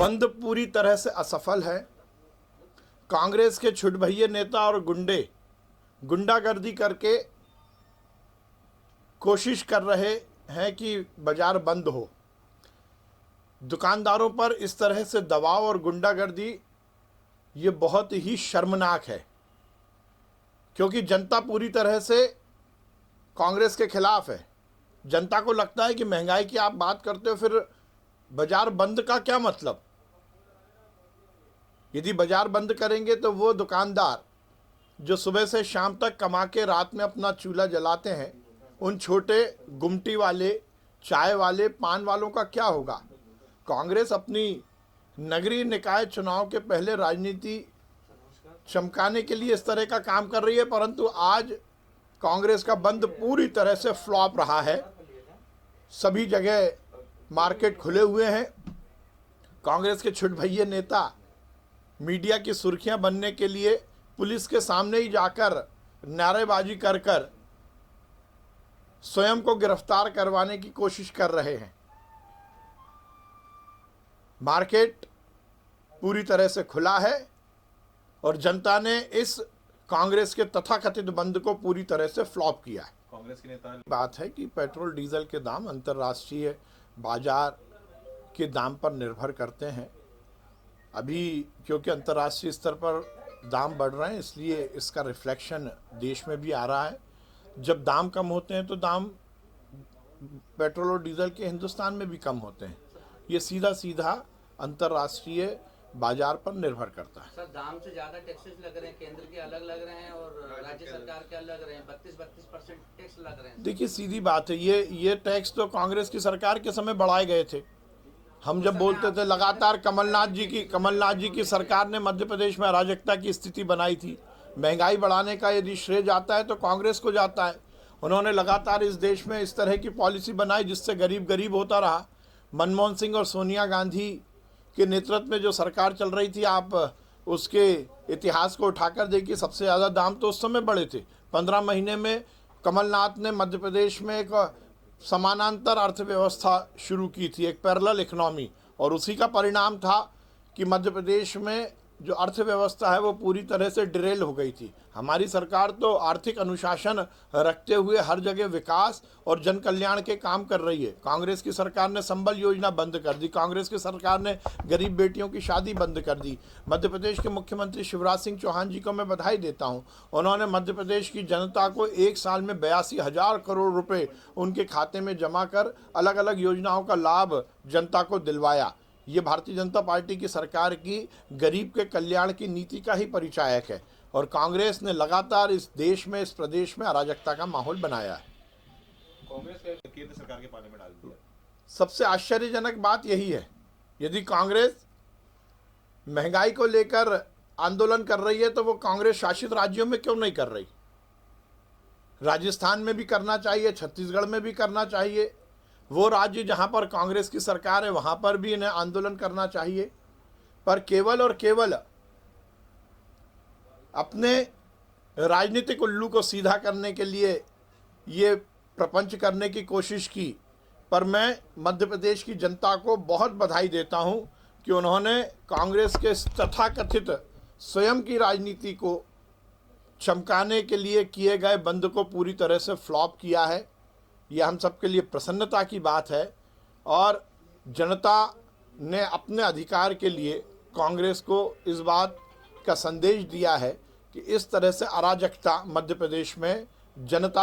बंद पूरी तरह से असफल है। कांग्रेस के छुटभइये नेता और गुंडागर्दी करके कोशिश कर रहे हैं कि बाजार बंद हो। दुकानदारों पर इस तरह से दबाव और गुंडागर्दी ये बहुत ही शर्मनाक है, क्योंकि जनता पूरी तरह से कांग्रेस के खिलाफ है। जनता को लगता है कि महंगाई की आप बात करते हो, फिर बाजार बंद का क्या मतलब? यदि बाजार बंद करेंगे तो वो दुकानदार जो सुबह से शाम तक कमा के रात में अपना चूल्हा जलाते हैं, उन छोटे गुमटी वाले, चाय वाले, पान वालों का क्या होगा? कांग्रेस अपनी नगरीय निकाय चुनाव के पहले राजनीति चमकाने के लिए इस तरह का काम कर रही है, परंतु आज कांग्रेस का बंद पूरी तरह से फ्लॉप रहा है। सभी जगह मार्केट खुले हुए हैं। कांग्रेस के छुटभइये नेता मीडिया की सुर्खियां बनने के लिए पुलिस के सामने ही जाकर नारेबाजी कर कर स्वयं को गिरफ्तार करवाने की कोशिश कर रहे हैं। मार्केट पूरी तरह से खुला है और जनता ने इस कांग्रेस के तथाकथित बंद को पूरी तरह से फ्लॉप किया है। कांग्रेस के नेता बात है कि पेट्रोल डीजल के दाम अंतर्राष्ट्रीय बाजार के दाम पर निर्भर करते हैं। अभी क्योंकि अंतर्राष्ट्रीय स्तर पर दाम बढ़ रहे हैं, इसलिए इसका रिफ्लेक्शन देश में भी आ रहा है। जब दाम कम होते हैं तो दाम पेट्रोल और डीजल के हिंदुस्तान में भी कम होते हैं। ये सीधा सीधा अंतर्राष्ट्रीय बाजार पर निर्भर करता है। सर, दाम से ज्यादा टैक्सेस लग रहे हैं, केंद्र के अलग लग रहे हैं और राज्य सरकार के अलग लग रहे हैं। 32% टैक्स लग रहे हैं। देखिए, सीधी बात है, ये टैक्स तो कांग्रेस की सरकार के समय बढ़ाए गए थे। हम जब बोलते थे लगातार कमलनाथ जी की सरकार ने मध्य प्रदेश में अराजकता की स्थिति बनाई थी। महंगाई बढ़ाने का यदि श्रेय जाता है तो कांग्रेस को जाता है। उन्होंने लगातार इस देश में इस तरह की पॉलिसी बनाई जिससे गरीब गरीब होता रहा। मनमोहन सिंह और सोनिया गांधी के नेतृत्व में जो सरकार चल रही थी, आप उसके इतिहास को उठाकर देखिए, सबसे ज़्यादा दाम तो उस समय बढ़े थे। 15 महीने में कमलनाथ ने मध्य प्रदेश में एक समानांतर अर्थव्यवस्था शुरू की थी, एक पैरेलल इकोनॉमी, और उसी का परिणाम था कि मध्य प्रदेश में जो अर्थव्यवस्था है वो पूरी तरह से डिरेल हो गई थी। हमारी सरकार तो आर्थिक अनुशासन रखते हुए हर जगह विकास और जन कल्याण के काम कर रही है। कांग्रेस की सरकार ने संबल योजना बंद कर दी। कांग्रेस की सरकार ने गरीब बेटियों की शादी बंद कर दी। मध्य प्रदेश के मुख्यमंत्री शिवराज सिंह चौहान जी को मैं बधाई देता हूँ। उन्होंने मध्य प्रदेश की जनता को 1 साल में 82,000 करोड़ रुपये उनके खाते में जमा कर अलग अलग योजनाओं का लाभ जनता को दिलवाया। ये भारतीय जनता पार्टी की सरकार की गरीब के कल्याण की नीति का ही परिचायक है, और कांग्रेस ने लगातार इस देश में, इस प्रदेश में अराजकता का माहौल बनाया है। कांग्रेस के केंद्र सरकार के पाले में डाल दिया। सबसे आश्चर्यजनक बात यही है, यदि कांग्रेस महंगाई को लेकर आंदोलन कर रही है तो वो कांग्रेस शासित राज्यों में क्यों नहीं कर रही? राजस्थान में भी करना चाहिए, छत्तीसगढ़ में भी करना चाहिए। वो राज्य जहां पर कांग्रेस की सरकार है वहां पर भी इन्हें आंदोलन करना चाहिए। पर केवल और केवल अपने राजनीतिक उल्लू को सीधा करने के लिए ये प्रपंच करने की कोशिश की। पर मैं मध्य प्रदेश की जनता को बहुत बधाई देता हूं कि उन्होंने कांग्रेस के तथाकथित स्वयं की राजनीति को चमकाने के लिए किए गए बंद को पूरी तरह से फ्लॉप किया है। यह हम सबके लिए प्रसन्नता की बात है, और जनता ने अपने अधिकार के लिए कांग्रेस को इस बात का संदेश दिया है कि इस तरह से अराजकता मध्य प्रदेश में जनता